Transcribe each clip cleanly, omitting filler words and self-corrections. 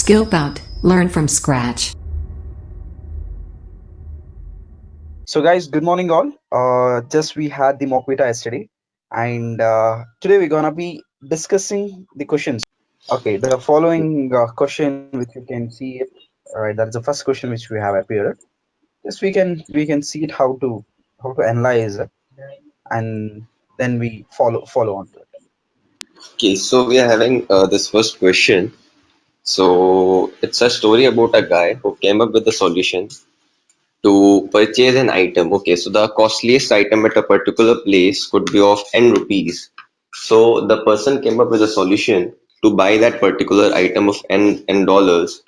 Skillbout. Learn from scratch. So, guys, good morning, all. Just we had the mock beta yesterday, and today we're gonna be discussing the questions. Okay, the following question, which you can see it, right? That is the first question which we have appeared. Just we can see it how to analyze it, and then we follow on to it. Okay, so we are having this first question. So it's a story about a guy who came up with a solution to purchase an item. Okay, so the costliest item at a particular place could be of n rupees. So the person came up with a solution to buy that particular item of n dollars.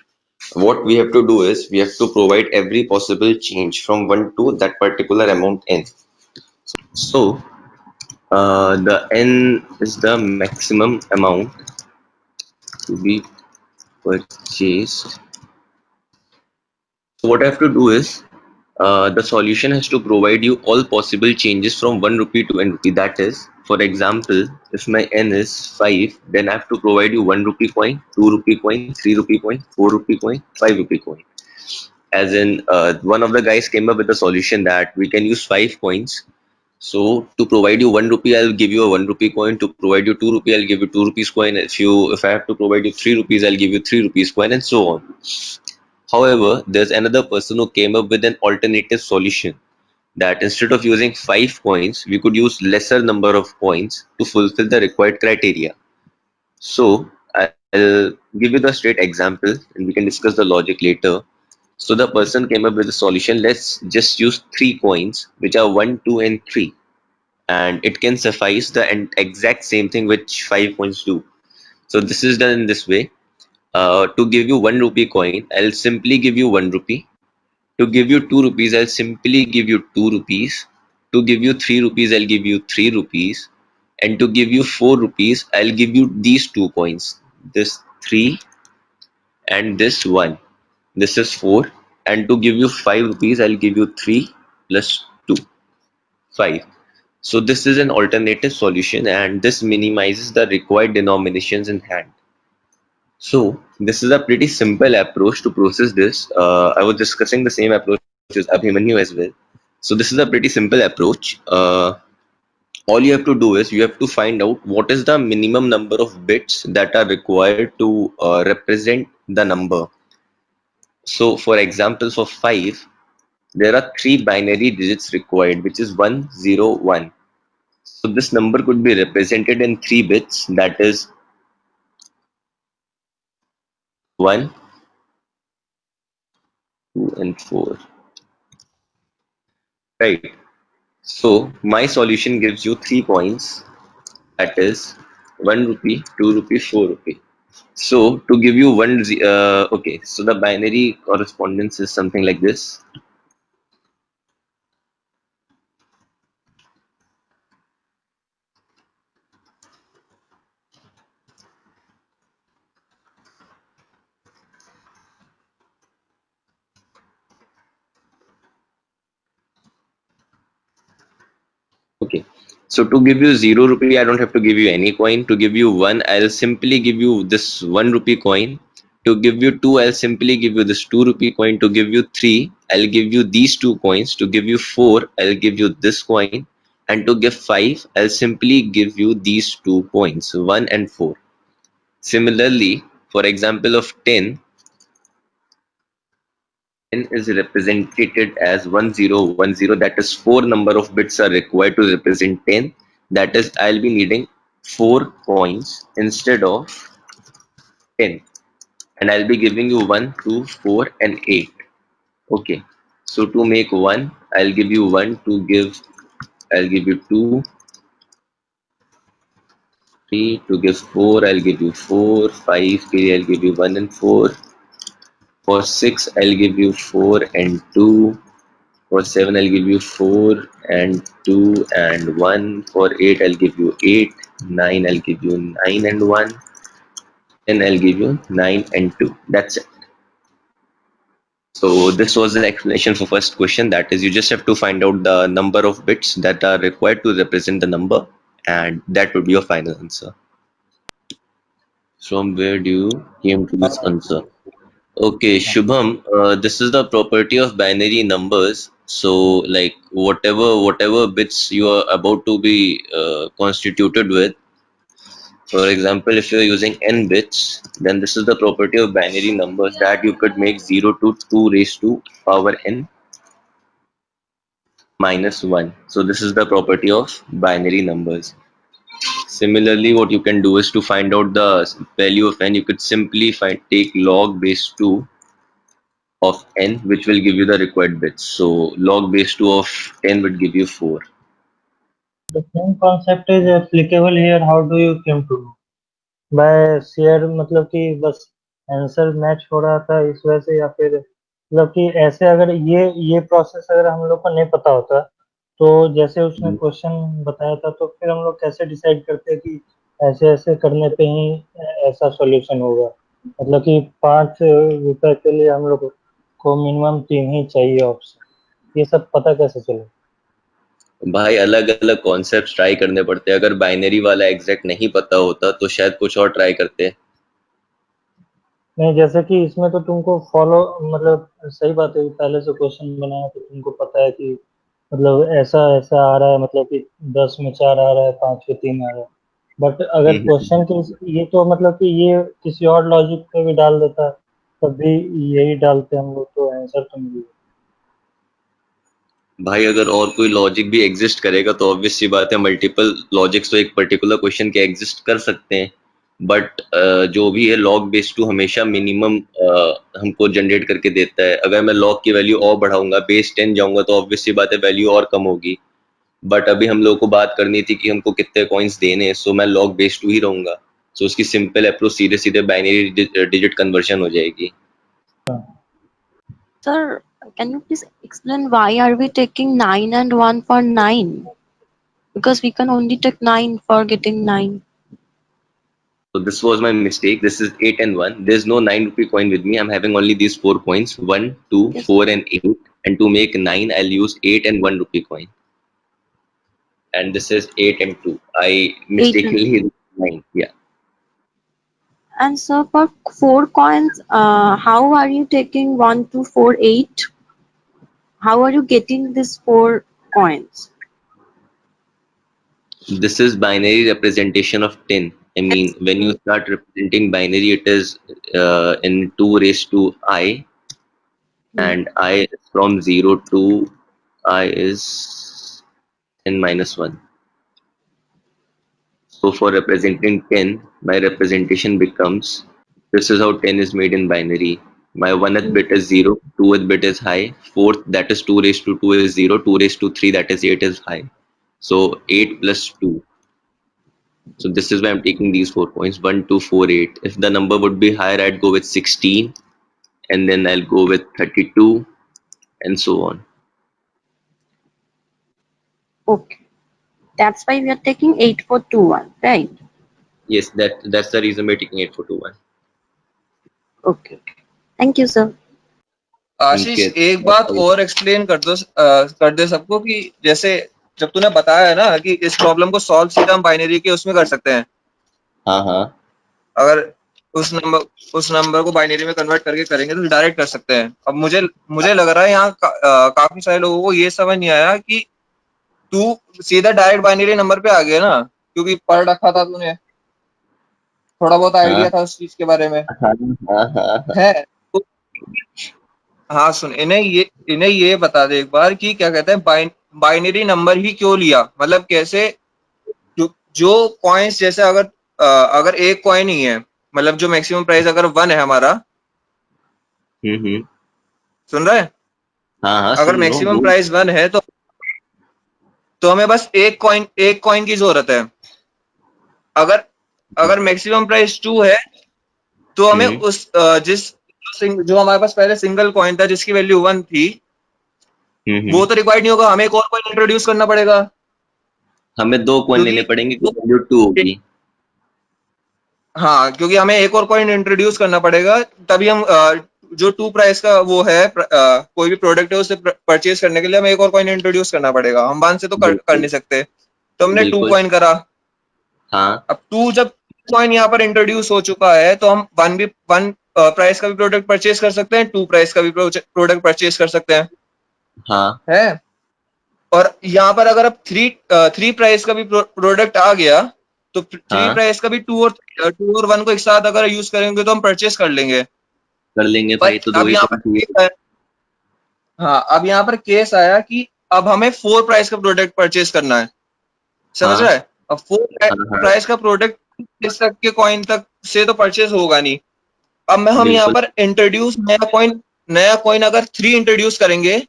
What we have to do is we have to provide every possible change from one to that particular amount n. So the n is the maximum amount to be purchased. So what I have to do is the solution has to provide you all possible changes from 1 rupee to n rupee. That is, for example, if my n is 5, then I have to provide you 1 rupee coin, 2 rupee coin, 3 rupee coin, 4 rupee coin, 5 rupee coin. As in, one of the guys came up with a solution that we can use 5 coins. So to provide you 1 rupee, I'll give you a 1 rupee coin. To provide you 2 rupee, I'll give you 2 rupees coin. If I have to provide you 3 rupees, I'll give you 3 rupees coin, and so on. However, there's another person who came up with an alternative solution that instead of using 5 coins, we could use lesser number of coins to fulfill the required criteria. So I'll give you the straight example and we can discuss the logic later. So the person came up with a solution. Let's just use 3 coins, which are 1, 2, and 3. And it can suffice the exact same thing which 5 coins do. So this is done in this way. To give you 1 rupee coin, I'll simply give you 1 rupee. To give you 2 rupees, I'll simply give you 2 rupees. To give you 3 rupees, I'll give you 3 rupees. And to give you 4 rupees, I'll give you these 2 coins. This 3 and this 1. This is 4. And to give you 5 rupees, I'll give you 3 plus 2. 5. So this is an alternative solution and this minimizes the required denominations in hand. So this is a pretty simple approach to process this. I was discussing the same approach with Abhimanyu as well. So this is a pretty simple approach. All you have to do is you have to find out what is the minimum number of bits that are required to represent the number. So for example, for 5, there are 3 binary digits required, which is 1, 0, 1. So this number could be represented in 3 bits, that is 1, 2, and 4. Right. So my solution gives you 3 coins, that is 1 rupee, 2 rupee, 4 rupee. So to give you okay, so the binary correspondence is something like this. Okay, so to give you 0 rupee, I don't have to give you any coin. To give you 1, I'll simply give you this 1 rupee coin. To give you 2, I'll simply give you this 2 rupee coin. To give you 3, I'll give you these 2 coins. To give you 4, I'll give you this coin. And to give 5, I'll simply give you these 2 coins, 1 and 4. Similarly, for example of 10, n is represented as 1010. That is 4 number of bits are required to represent 10. That is, I'll be needing 4 coins instead of 10, and I'll be giving you 1, 2, 4, and 8. Okay, so to make 1, I'll give you 1. I'll give you 2, 3. To give 4, I'll give you 4, 5. 3, I'll give you 1 and 4. For 6, I'll give you 4 and 2. For 7, I'll give you 4 and 2 and 1. For 8, I'll give you 8. 9, I'll give you 9 and 1. And I'll give you 9 and 2. That's it. So this was the explanation for first question. That is, you just have to find out the number of bits that are required to represent the number, and that would be your final answer. From where do you came to this answer? Okay, Shubham, this is the property of binary numbers. So, like whatever bits you are about to be constituted with. For example, if you're using n bits, then this is the property of binary numbers that you could make 0 to 2 raised to power n minus 1. So this is the property of binary numbers. Similarly, what you can do is to find out the value of n, you could simply take log base 2 of n, which will give you the required bits. So log base 2 of 10 would give you 4. The same concept is applicable here. How do you came to know? By share मतलब कि बस answer match हो रहा था इस वजह से, या फिर मतलब कि ऐसे अगर ये प्रोसेस अगर हम लोग को नहीं पता होता तो जैसे उसने क्वेश्चन बताया था तो फिर हम लोग कैसे डिसाइड करते हैं कि ऐसे ऐसे करने पे ही ऐसा सॉल्यूशन होगा। मतलब कि 5 रुपए के लिए हम लोग को मिनिमम 3 ही चाहिए ऑप्शन, ये सब पता कैसे चले? भाई अलग अलग कॉन्सेप्ट ट्राई करने पड़ते हैं। अगर बाइनरी वाला एग्जैक्ट नहीं पता होता तो शायद कुछ और ट्राई करते। नहीं, जैसे कि इसमें तो तुमको फॉलो मतलब सही बात है, पहले से क्वेश्चन बनाया तो तुमको पता है कि मतलब ऐसा ऐसा आ रहा है, मतलब कि 10 में 4 आ रहा है, 5 में 3 आ रहा है। बट अगर क्वेश्चन के ये तो मतलब कि ये किसी और लॉजिक पे भी डाल देता, तब भी यही डालते हम लोग तो आंसर तो मिल गया। भाई अगर और कोई लॉजिक भी एग्जिस्ट करेगा तो ऑब्वियस सी बात है, मल्टीपल लॉजिक्स तो एक पर्टिकुलर क्वेश्चन के एग्जिस्ट कर सकते हैं। बट जो भी है लॉग बेस 2 हमेशा मिनिमम हमको जनरेट करके देता है। अगर मैं लॉग की वैल्यू और बढ़ाऊंगा, बेस 10 जाऊंगा, तो ऑब्वियस सी बात है वैल्यू और कम होगी। बट अभी हम लोग को बात करनी थी कि हमको कितने कॉइन्स देने हैं, सो मैं लॉग बेस 2 ही रहूंगा। सो उसकी सिंपल अप्रोच सीधे सीधे बाइनरी डिजिट कन्वर्जन हो जाएगी। Sir, can you please explain why are we taking 9 and 1 for 9? Because we can only take 9 for getting 9. So this was my mistake. This is 8 and 1. There's no 9 rupee coin with me. I'm having only these 4 coins, 1, 2, Yes. 4 and 8. And to make 9, I'll use 8 and 1 rupee coin. And this is 8 and 2. I mistakenly used 9. Yeah. And so for 4 coins, how are you taking 1, 2, 4, 8? How are you getting these 4 coins? This is binary representation of 10. I mean, when you start representing binary, it is in 2 raised to I. And I is from 0 to I is n minus 1. So for representing 10, my representation becomes, this is how 10 is made in binary. My 1th bit is 0, 2th bit is high, 4th, that is 2 raised to 2 is 0, 2 raised to 3, that is 8 is high. So 8 plus 2. So this is why I'm taking these 4 points, 1, 2, 4, 8. If the number would be higher, I'd go with 16, and then I'll go with 32, and so on. Okay. That's why we are taking 8, 4, 2, 1, right? Yes, that's the reason we're taking 8, 4, 2, 1. Okay. Thank you, sir. आशीष ठीक है। एक बात और explain कर दे सबको कि जैसे जब तूने बताया है ना कि इस प्रॉब्लम को सॉल्व सीधा हम बाइनरी के उसमें कर सकते हैं। हाँ। अगर उस नंबर को बाइनरी में कन्वर्ट करके करेंगे तो डायरेक्ट कर सकते हैं। अब मुझे लग रहा है यहाँ काफी सारे लोगों को ये समझ नहीं आया कि तू सीधा डायरेक्ट बाइनरी नंबर पे आ गया ना, क्योंकि पढ़ रखा था तूने, थोड़ा बहुत आइडिया था उस चीज के बारे में है तो, हाँ सुन, इन्हें ये बता दे एक बार कि क्या कहते हैं बाइनरी नंबर ही क्यों लिया, मतलब कैसे जो कॉइन्स जैसे अगर एक कॉइन ही है, मतलब जो मैक्सिमम प्राइस अगर 1 है हमारा, सुन रहा है? हाँ, अगर मैक्सिमम प्राइस 1 है तो हमें बस एक कॉइन की जरूरत है। अगर मैक्सिमम प्राइस 2 है तो हमें उस जो हमारे पास पहले सिंगल कॉइन था जिसकी वैल्यू 1 थी, वो तो रिक्वायर्ड नहीं होगा, हमें एक और कॉइन इंट्रोड्यूस करना पड़ेगा। हमें 2 कॉइन लेने पड़ेंगे क्योंकि वैल्यू 2 होगी। हाँ, क्योंकि हमें एक और कॉइन इंट्रोड्यूस करना पड़ेगा, तभी हम जो 2 प्राइस का वो है कोई भी प्रोडक्ट है उसे परचेज करने के लिए हमें एक और कॉइन इंट्रोड्यूस करना पड़ेगा। हम 1 से तो कर नहीं सकते, तो हमने 2 कॉइन करा। हाँ। अब 2 जब कॉइन यहाँ पर इंट्रोड्यूस हो चुका है, तो हम वन प्राइस का भी प्रोडक्ट परचेज कर सकते हैं, 2 प्राइस का भी प्रोडक्ट परचेज कर सकते हैं, हाँ है। और यहाँ पर अगर अब थ्री प्राइस का भी प्रोडक्ट आ गया, तो थ्री हाँ प्राइस का भी टू और वन को एक साथ अगर यूज करेंगे तो हम परचेज कर लेंगे। कर लेंगे भाई, बट तो दो अब ही यहाँ तो पर केस आया, हाँ, अब यहाँ पर केस आया कि अब हमें 4 प्राइस का प्रोडक्ट परचेज करना है, समझ हाँ रहा है। अब 4 हाँ हाँ प्राइस का प्रोडक्ट इस तक के कॉइन तक से तो परचेज होगा नहीं। अब मैं हम यहाँ बिल्कुल। पर इंट्रोड्यूस नया कॉइन अगर 3 इंट्रोड्यूस करेंगे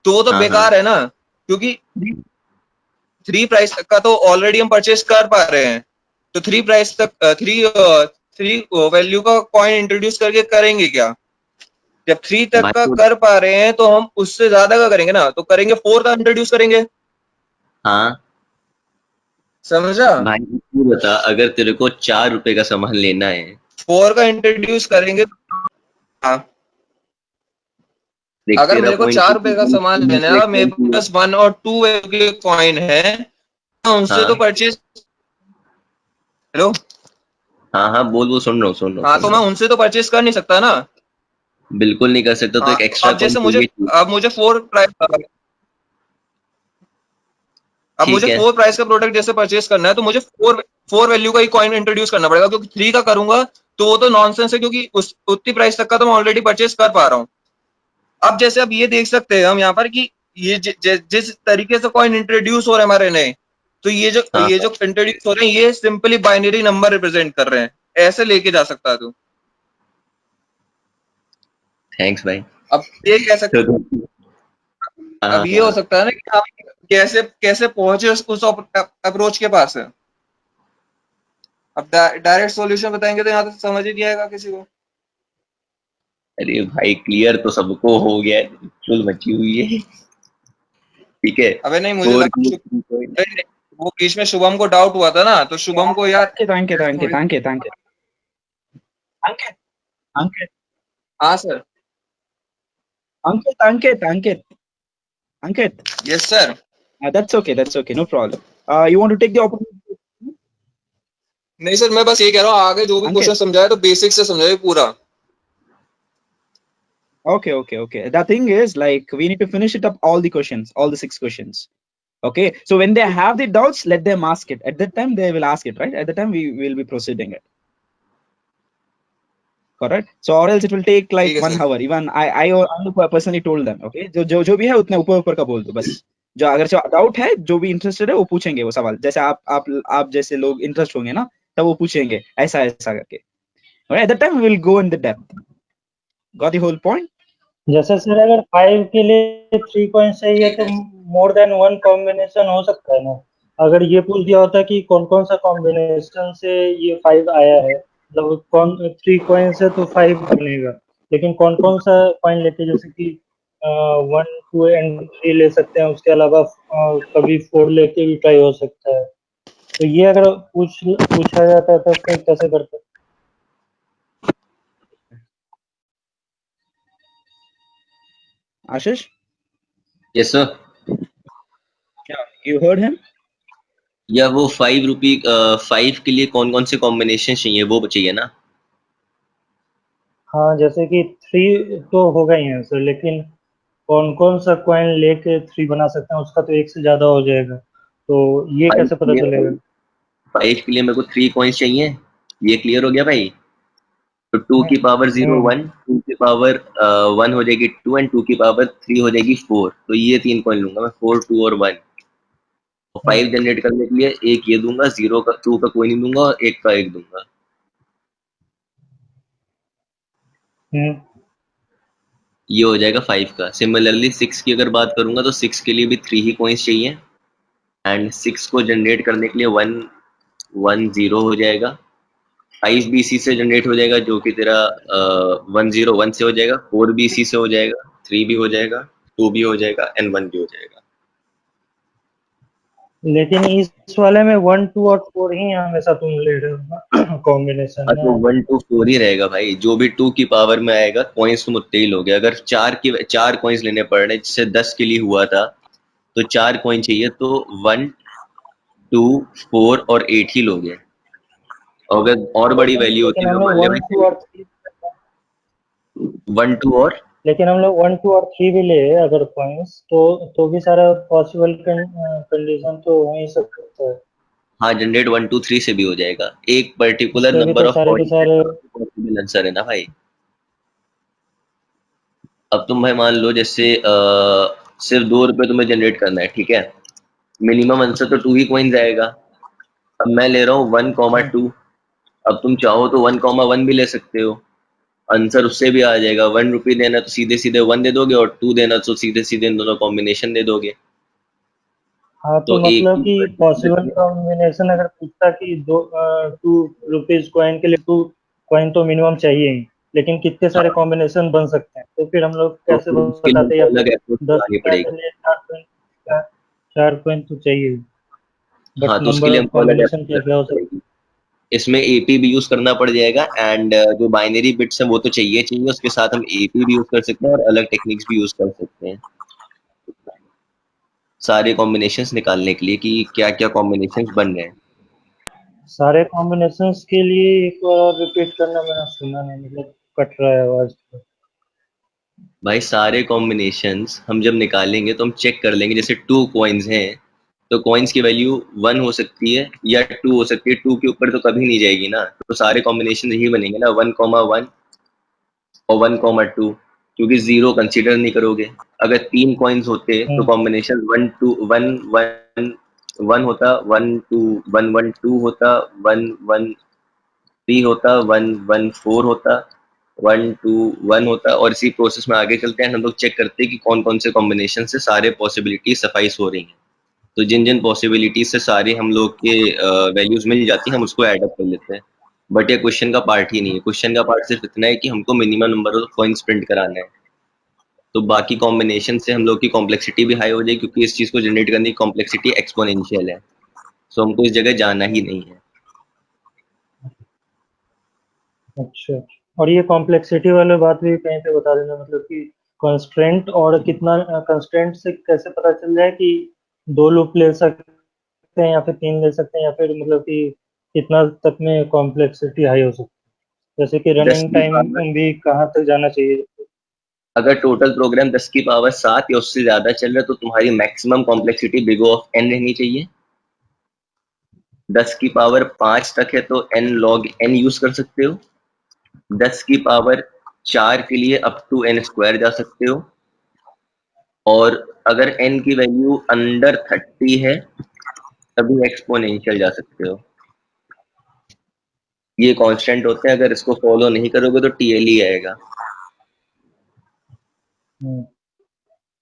तो वो तो हाँ हाँ बेकार है ना, क्योंकि 3 प्राइस तक का तो ऑलरेडी हम परचेज कर पा रहे हैं, तो 3 प्राइस तक थ्री वैल्यू का कॉइन इंट्रोड्यूस करके करेंगे क्या? जब 3 तक भाई का तो कर पा रहे हैं तो हम उससे ज्यादा का करेंगे ना, तो करेंगे 4 का इंट्रोड्यूस करेंगे, हाँ समझा। भाई तू बता, अगर तेरे को 4 रुपए का सामान लेना है, 4 का इंट्रोड्यूस करेंगे, हाँ, देख अगर तेरा मेरे को पॉइंट 4 रुपए का सामान लेना है, मेरे पास 1 और 2 के कॉइन है, तो उनसे तो हाँ परचेज, हेलो, हाँ हाँ बोल, वो सुन रहा हूँ सुन रहा हूँ हाँ, सुन तो रहा मैं उनसे तो परचेज कर नहीं सकता ना। हूँ। बिल्कुल नहीं कर सकता, तो हाँ, एक तो एक्स्ट्रा अब कॉइन जैसे चाहिए थी। अब मुझे 4 प्राइस, अब मुझे ठीक है 4 प्राइस का प्रोडक्ट जैसे परचेज करना है, तो मुझे 4 वैल्यू का ही कॉइन इंट्रोड्यूस करना पड़ेगा, क्योंकि 3 का करूंगा तो वो तो नॉनसेंस है, क्योंकि उस उतनी प्राइस तक का तो मैं ऑलरेडी परचेज कर पा रहा हूँ। अब जैसे अब ये देख सकते हैं हम यहाँ पर कि ये जिस तरीके से कॉइन इंट्रोड्यूस हो रहे हैं हमारे नए, तो ये हाँ जो इंट्रोड्यूस हो रहे हैं ये सिंपली बाइनरी नंबर रिप्रेजेंट कर रहे हैं, ऐसे लेके जा सकता है तू। थैंक्स भाई। अब ये कह सकते, तो हाँ अब ये हो हाँ सकता है ना कि आप कैसे कैसे पहुंचे उस अप्रोच के पास है। अब डायरेक्ट सॉल्यूशन बताएंगे तो यहाँ तो समझ ही नहीं आएगा किसी को। अरे भाई क्लियर तो सबको हो गया है, चुल मची हुई है। ठीक है, अबे नहीं, मुझे फोर लगा अरे नहीं, वो बीच में शुभम को डाउट हुआ था ना, तो शुभम को यार थोड़ी, Ankit, Ankit, हाँ sir, Ankit. Yes sir. That's okay. That's okay. No problem. You want to take the opportunity? नहीं सर, मैं बस ये कह रहा हूँ आगे जो भी क्वेश्चन Ankit. समझाए तो बेसिक से समझाए पूरा। Okay, okay, okay. The thing is, like, we need to finish it up all the questions, all the 6 questions. Okay. So when they have the doubts, let them ask it. At that time, they will ask it, right? At the time, we will be proceeding it. Correct. So or else it will take like ठीक है 1 sir. hour. Even I personally told them. Okay. जो भी है उतने ऊपर ऊपर का बोल दो बस. जो अगर जो डाउट है, जो भी इंटरेस्टेड है वो पूछेंगे वो सवाल, जैसे आप जैसे लोग इंटरेस्ट होंगे ना, तब वो पूछेंगे ऐसा ऐसा करके. Alright, at that time we will go in the depth. Got the whole point? जैसे सर अगर 5 के लिए 3 कॉइन चाहिए ठीक तो है। मोर देन 1 कॉम्बिनेशन हो सकता है ना। अगर ये पूछ दिया होता कि कौन कौन सा कॉम्बिनेशन से ये 5 आया है, मतलब कौन 3 कॉइन से तो 5 बनेगा, लेकिन कौन कौन सा कॉइन लेके जैसे कि 1 2 एंड 3 ले सकते हैं, उसके अलावा कभी 4 लेके भी ट्राई हो सकता है। तो ये अगर पूछा जाता है तो फिर कैसे करते? Ashish? Yes sir. Yeah, you heard him? या वो 5 रुपी 5 के लिए कौन कौन से कॉम्बिनेशन चाहिए वो चाहिए ना। हाँ, जैसे कि 3 तो होगा ही आंसर, लेकिन कौन कौन सा कॉइन लेके 3 बना सकते हैं, उसका तो एक से ज्यादा हो जाएगा, तो ये फाइव कैसे के पता लिए चलेगा? 5 के लिए मेरे को 3 कॉइन्स चाहिए। ये क्लियर हो गया भाई। तो 2 की पावर 0 हम्म 1, 2 की पावर 1 हो जाएगी 2, एंड 2 की पावर 3 हो जाएगी 4। तो ये 3 कॉइन लूंगा मैं, 4 2 और 1। और हम्म 5 जनरेट करने के लिए एक ये दूंगा, 0 का 2 का कोई नहीं दूंगा, और 1 का 1 दूंगा। हम्म ये हो जाएगा 5 का। सिमिलरली 6 की अगर बात करूंगा तो 6 के लिए भी 3 ही कॉइन्स चाहिए, एंड 6 को जनरेट करने के लिए 1 1 0 हो जाएगा। 5 BC से जनरेट हो जाएगा, जो कि तेरा 1 0 1 से हो जाएगा। 4 BC से हो जाएगा, 3 भी हो जाएगा, 2 भी हो जाएगा, एंड 1 भी हो जाएगा। लेकिन इस वाले में 1 2 और 4 ही हमेशा तुम ले रहे हो ना कॉम्बिनेशन हाँ तो ना। 1 2 4 ही रहेगा भाई, जो भी 2 की पावर में आएगा कॉइन्स तुम उतने ही लोगे। अगर 4 कॉइन्स लेने पड़ रहे, जिससे 10 के लिए हुआ था, तो 4 कॉइन चाहिए, तो 1 2 4 और 8 ही लोगे। अगर और बड़ी वैल्यू होती लेकिन है हम लोग मान लिया 1 2 और 3 1 2 और लेकिन हम लोग 1 2 और 3 भी ले अगर पॉइंट्स तो भी सारा पॉसिबल कंडीशन तो हो ही सकता है। हाँ जनरेट 1 2 3 से भी हो जाएगा, एक पर्टिकुलर उससे भी नंबर तो ऑफ सारे के सारे पॉसिबल आंसर है ना भाई। अब तुम भाई मान लो जैसे सिर्फ 2 रुपए तुम्हें जनरेट करना है, ठीक है, मिनिमम आंसर तो 2 ही कॉइन्स आएगा। अब मैं ले रहा हूँ 1,2, अब तुम चाहो तो 1,1 भी ले सकते हो, आंसर उससे भी आ जाएगा। 1 रुपी देना तो सीधे सीधे 1 दे दोगे, और 2 देना तो सीधे सीधे इन दोनों कॉम्बिनेशन दे दोगे। हाँ तो तो एक मतलब ही कि पॉसिबल कॉम्बिनेशन अगर पूछता कि 2 रुपीज कॉइन के लिए 2 कॉइन तो मिनिमम चाहिए ही, लेकिन कितने सारे कॉम्बिनेशन बन सकते हैं तो फिर हम लोग तो कैसे फिर उसके लिए बताते हैं, या हमको फिर अलग अप्रोच 10 लगानी रुपया पड़ेगी। के लिए 4 कॉइन तो चाहिए, बट हाँ तो उसके नंबर लिए ऑफ हमको अलग कॉम्बिनेशन अप्रोच क्या क्या हो लगानी सकता पड़ेगी। इसमें एपी भी यूज करना पड़ जाएगा, एंड जो बाइनरी बिट्स है वो तो चाहिए चाहिए, उसके साथ हम एपी भी यूज कर सकते हैं और अलग टेक्निक्स भी यूज कर सकते हैं सारे कॉम्बिनेशंस निकालने के लिए कि क्या क्या कॉम्बिनेशंस बन रहे हैं। है। सारे कॉम्बिनेशंस के लिए एक बार और रिपीट करना, मैंने सुना नहीं, मतलब कट रहा है आवाज। भाई सारे कॉम्बिनेशंस हम जब निकालेंगे तो हम चेक कर लेंगे, जैसे 2 कॉइन्स हैं तो कॉइन्स की वैल्यू 1 हो सकती है या 2 हो सकती है, 2 के ऊपर तो कभी नहीं जाएगी ना, तो सारे कॉम्बिनेशन यही बनेंगे ना, 1,1 और 1,2, क्योंकि जीरो कंसीडर नहीं करोगे। अगर 3 कॉइन्स होते तो कॉम्बिनेशन 1 2 1 1 1 होता, 1 2 1 1 2 होता, 1 1 3 होता, 1 1 4 होता, 1 2 1 होता, और इसी प्रोसेस में आगे चलते हैं हम लोग चेक करते हैं कि कौन कौन से कॉम्बिनेशन से सारे पॉसिबिलिटी सफाइस हो रही हैं। तो जिन जिन पॉसिबिलिटी से सारे हम लोग के वैल्यूज मिल जाती हैं हम उसको ऐड अप कर लेते हैं। बट ये क्वेश्चन का पार्ट ही नहीं है, क्वेश्चन का पार्ट सिर्फ इतना है कि हमको minimum number of coins print कराना है। तो बाकी कॉम्बिनेशन से हम लोग की कॉम्प्लेक्सिटी भी हाई हो जाएगी, क्योंकि इस चीज को जनरेट करने की कॉम्प्लेक्सिटी एक्सपोनेंशियल है, सो हमको इस जगह जाना ही नहीं है। अच्छा, और ये कॉम्प्लेक्सिटी वाली बात भी कहीं पे बता देना, मतलब कि कंस्ट्रेंट और कितना कंस्ट्रेंट से कैसे पता चल जाए कि 2 लूप ले सकते हैं या फिर 3 ले सकते हैं, या फिर मतलब कि कितना तक में कॉम्प्लेक्सिटी हाई हो सकती है, जैसे कि 10 रनिंग की टाइम पावर, भी कहाँ तक जाना चाहिए। अगर टोटल प्रोग्राम 10 की पावर 7 या उससे ज्यादा चल रहा है तो तुम्हारी maximum complexity big of N रहनी चाहिए। 10 की पावर 5 तक है तो n log n यूज कर सकते हो। 10 की पावर 4 के लिए अप टू n स्क्वायर जा सकते हो, और अगर n की वैल्यू अंडर 30 है तभी एक्सपोनेंशियल जा सकते हो। ये कांस्टेंट होते हैं, अगर इसको फॉलो नहीं करोगे तो टीएल ही आएगा। हम्म,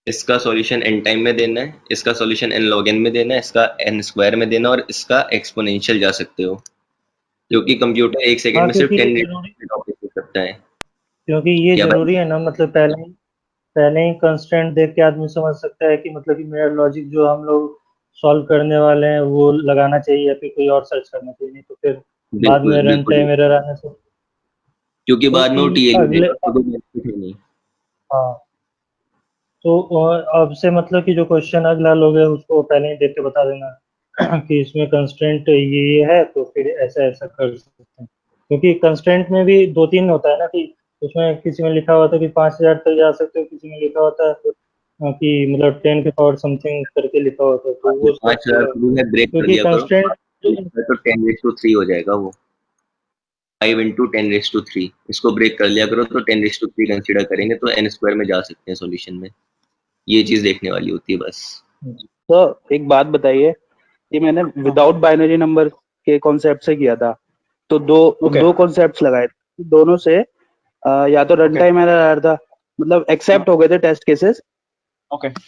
इसका सॉल्यूशन n टाइम में देना है, इसका सॉल्यूशन n log n में देना है, इसका n स्क्वायर में देना, और इसका एक्सपोनेंशियल जा सकते हो, क्योंकि कंप्यूटर एक सेकंड हाँ में सिर्फ क्योंकि ये 10 जरूरी ऑपरेट कर सकता है। क्योंकि ये क्या भाई? जरूरी है ना, मतलब पहले ही कंस्ट्रेंट देख के आदमी समझ सकता है कि मतलब कि मेरा लॉजिक जो हम लोग सॉल्व करने वाले हैं वो लगाना चाहिए या फिर कोई और सर्च करना चाहिए, नहीं तो फिर बाद बिल्कुल में रन बिल्कुल, टाइम एरर आने से क्योंकि तो बाद में वो टीएल ही अगले देगा, उसको कोई बेनिफिट है नहीं। हाँ तो अब से मतलब कि जो क्वेश्चन अगला लोग है उसको पहले ही देख के बता देना कि इसमें कंस्ट्रेंट ये है तो फिर ऐसा ऐसा कर सकते हैं, क्योंकि कंस्ट्रेंट में भी 2 3 होता है ना, कि उसमें किसी में लिखा होता है कि 5,000 तक जा सकते हो, किसी में लिखा होता है कि मतलब 10 के पावर समथिंग करके लिखा होता है, तो वो सब 5,000 शुरू है, ब्रेक कर क्योंकि लिया करो कंस्ट्रेंट तो 10⁻³ हो जाएगा वो, 5 इंटू 10⁻³ इसको ब्रेक कर लिया करो तो 10⁻³ कंसीडर करेंगे तो n स्क्वायर में जा सकते हैं सॉल्यूशन में। ये चीज देखने वाली होती है बस। तो एक बात बताइए, ये मैंने विदाउट बाइनरी नंबर के कॉन्सेप्ट से किया था, तो दो कॉन्सेप्ट्स लगाए थे, दोनों से या तो रन टाइम एरर आ रहा था, मतलब एक्सेप्ट हो गए थे टेस्ट केसेस,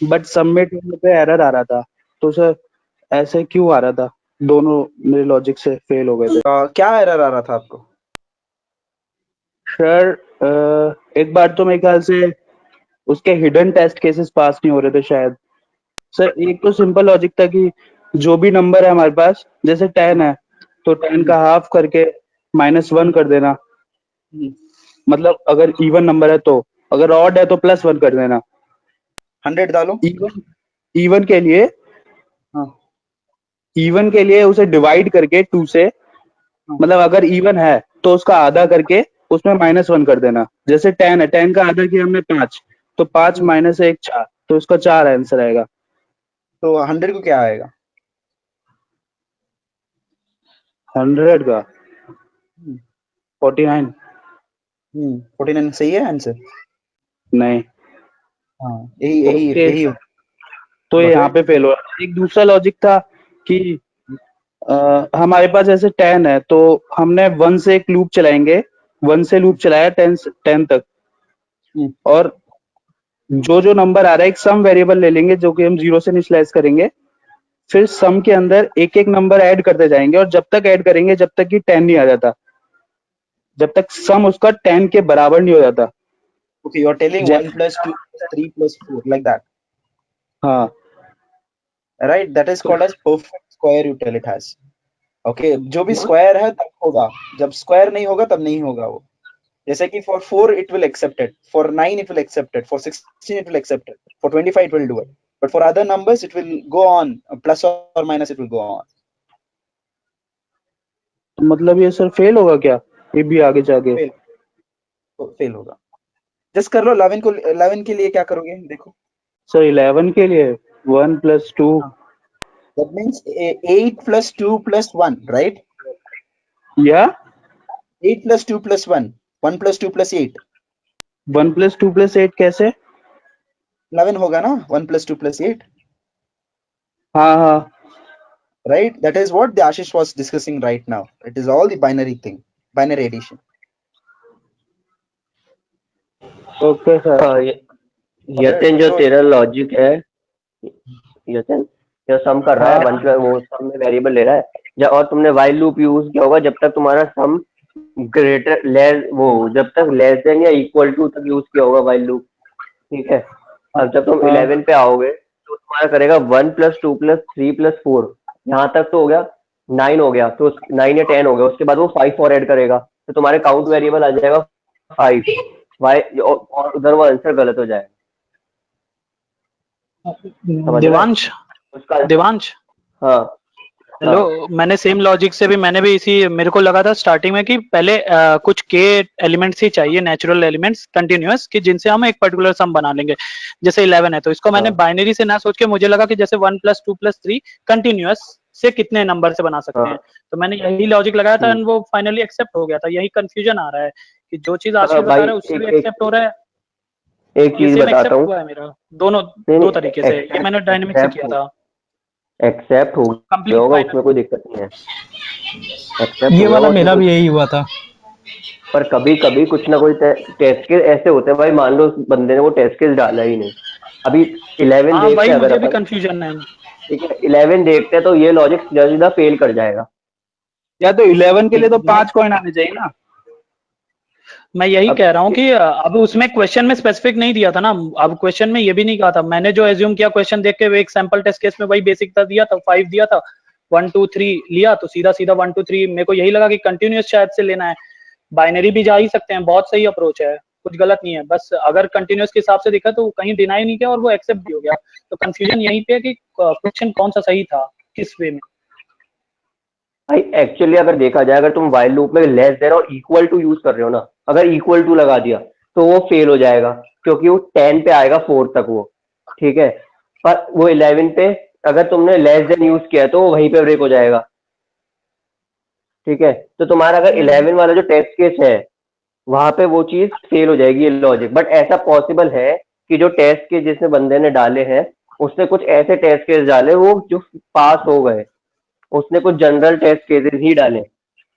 बट सबमिट होने पे एरर आ रहा था, तो सर ऐसे क्यों आ रहा था, दोनों मेरे लॉजिक से फेल हो गए थे। क्या एरर आ रहा था आपको सर? एक बार तो मेरे ख्याल से उसके हिडन टेस्ट केसेस पास नहीं हो रहे थे शायद। सर एक तो सिंपल लॉजिक था कि जो भी नंबर है हमारे पास, जैसे 10 है तो 10 का हाफ करके -1 कर देना, मतलब अगर इवन नंबर है तो, अगर ऑड है तो +1 कर देना, 100 डालो। इवन के लिए, हाँ इवन के लिए उसे डिवाइड करके 2 से मतलब अगर इवन है तो उसका आधा करके उसमें -1 कर देना। जैसे 10 है, 10 का आधा किया हमने 5, तो 5 माइनस 1 4, तो उसका 4 आंसर आएगा। तो 100 को क्या आएगा? 100 का 49 49 सही है आंसर। नहीं। हाँ, यही ओके, यही हो। तो यहाँ पे फेल हुआ। एक दूसरा लॉजिक था कि हमारे पास ऐसे 10 है तो हमने 1 से एक लूप चलाएंगे, 1 से लूप चलाया 10 तक, और जो जो नंबर आ रहा है एक सम वेरिएबल ले लेंगे जो कि हम 0 से इनिशियलाइज करेंगे, फिर सम के अंदर एक एक नंबर ऐड करते जाएंगे और जब तक ऐड करेंगे जब तक कि 10 नहीं आ जाता, जब तक सम उसका 10 के बराबर नहीं हो जाता। Okay, you are telling 1 plus 2 plus 3 plus 4 like that, हाँ, right? That is called as perfect square you tell it has. Okay, जो भी स्क्वायर है तब होगा, जब स्क्वायर नहीं होगा तब नहीं होगा वो। जैसे कि for 4 it will accept it, for 9 it will accept it, for 16 it will accept it, for 25 it will do it, but for other numbers it will go on, plus or minus it will go on. तो मतलब ये sir fail होगा क्या ये भी आगे जाके? Fail, तो फेल होगा। जस्ट कर लो 11 को, 11 के लिए क्या करोगे देखो। सर 11 के लिए 1 + 2, That means 8 plus 2 plus 1, right? या 8 plus 2 plus 1, 1 plus 2 plus 8, 1 + 2 + 8 कैसे? 11 होगा ना, 1 plus 2 plus 8, हाँ हाँ, right? That is what the Ashish was discussing right now. It is all the binary thing, binary addition. Okay sir. Yatin जो So तेरा logic है, यतिन जो सम कर रहा है हाँ। 1 वो सम में वेरिएबल ले रहा है, और तुमने वाइल लूप यूज किया होगा जब तक तुम्हारा सम ग्रेटर लेस वो जब तक लेस देन या इक्वल टू तक यूज किया होगा वाइल लूप, ठीक है। अब जब तुम 11 पे आओगे तो तुम्हारा करेगा 1 + 2 + 3 + 4, यहाँ तक तो हो गया, 9 हो गया, तो 9 या 10 हो गया, उसके बाद वो 5 और ऐड करेगा, तो तुम्हारे काउंट वेरिएबल आ जाएगा 5 वाई, और उधर वो आंसर गलत हो जाएगा। समझ रहे? देवांश उसका देवांश हाँ हेलो, मैंने सेम लॉजिक से भी मैंने भी इसी मेरे को लगा था स्टार्टिंग में कि पहले कुछ के एलिमेंट्स ही चाहिए, नेचुरल एलिमेंट्स कंटिन्यूअस, कि जिनसे हम एक पर्टिकुलर सम बना लेंगे। जैसे 11 है तो इसको मैंने बाइनरी से ना सोच के मुझे लगा कि जैसे 1 + 2 + 3 कंटिन्यूअस से कितने नंबर से बना सकते हैं, तो मैंने यही लॉजिक लगाया था एंड वो फाइनली एक्सेप्ट हो गया था। यही कंफ्यूजन आ रहा है कि जो चीज आशीष बता भाई रहा है उससे भी एक एक्सेप्ट हो रहा है, एक ये चीज सेम बताता एक्सेप्ट हूँ, हुआ है मेरा दोनों नहीं, दो नहीं, तरीके से। ये मैंने डायनेमिक से किया था। एक्सेप्ट हो गया कंप्लीट होगा, फाइनल उसमें कोई दिक्कत नहीं है, एक्सेप्ट ये हो गया वाला होगा, उसमें मेरा कोई भी यही हुआ था। पर कभी कभी कुछ ना कोई टेस्ट केस ऐसे होते हैं भाई, मान लो उस बंदे ने वो टेस्ट केस डाला ही नहीं। अभी 11 हाँ देखते भाई, हैं अगर मुझे भी अपन, कंफ्यूजन है। ठीक है 11 देखते हैं तो ये लॉजिक सीधा सीधा फेल कर जाएगा। या तो 11 के लिए तो 5 कॉइन आने चाहिए ना। मैं यही अब कह रहा हूँ कि अब उसमें क्वेश्चन में स्पेसिफिक नहीं दिया था ना, अब क्वेश्चन में ये भी नहीं कहा था। मैंने जो एज्यूम किया क्वेश्चन देख के, एक सैंपल टेस्ट केस में वही बेसिक था दिया था, 5 दिया था, 1 2 3 लिया, तो सीधा सीधा 1 2 3 मेरे को यही लगा कि कंटिन्यूअस शायद से लेना है। बाइनरी भी जा ही सकते हैं, बहुत सही अप्रोच है, कुछ गलत नहीं है। बस अगर कंटिन्यूअस के हिसाब से देखा तो कहीं डिनाई नहीं किया और वो एक्सेप्ट भी हो गया। तो कंफ्यूजन यहीं पे है कि क्वेश्चन कौन सा सही था, किस वे में। भाई एक्चुअली अगर देखा जाए, अगर तुम वाइल लूप में लेस देन और इक्वल टू यूज कर रहे हो ना, अगर इक्वल टू लगा दिया तो वो फेल हो जाएगा, क्योंकि वो 10 पे आएगा 4 तक वो, ठीक है। पर वो 11 पे अगर तुमने लेस देन यूज किया तो वो वहीं पे ब्रेक हो जाएगा, ठीक है। तो तुम्हारा अगर 11 वाला जो टेस्ट केस है वहां पे वो चीज फेल हो जाएगी, ये लॉजिक। बट ऐसा पॉसिबल है कि जो टेस्ट केस जिसने बंदे ने डाले हैं उसने कुछ ऐसे टेस्ट केस डाले वो जो पास हो गए, उसने कुछ जनरल टेस्ट केसेस ही डाले,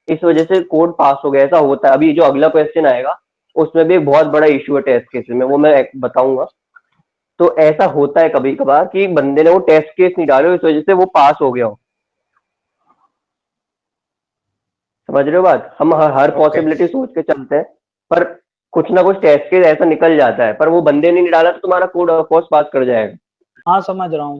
इस वजह से कोड पास हो गया। ऐसा होता है। अभी जो अगला क्वेश्चन आएगा उसमें भी एक बहुत बड़ा इशू है टेस्ट केस में, वो मैं बताऊंगा। तो ऐसा होता है कभी कभार कि बंदे ने वो टेस्ट केस नहीं डाले, इस वजह से वो पास हो गया हो। समझ रहे हो बात? हम हर पॉसिबिलिटी सोच के चलते हैं, पर कुछ ना कुछ टेस्ट केस ऐसा निकल जाता है, पर वो बंदे ने नहीं डाला तो तुम्हारा कोड ऑफ कोर्स पास कर जाएगा। हाँ समझ रहा हूँ।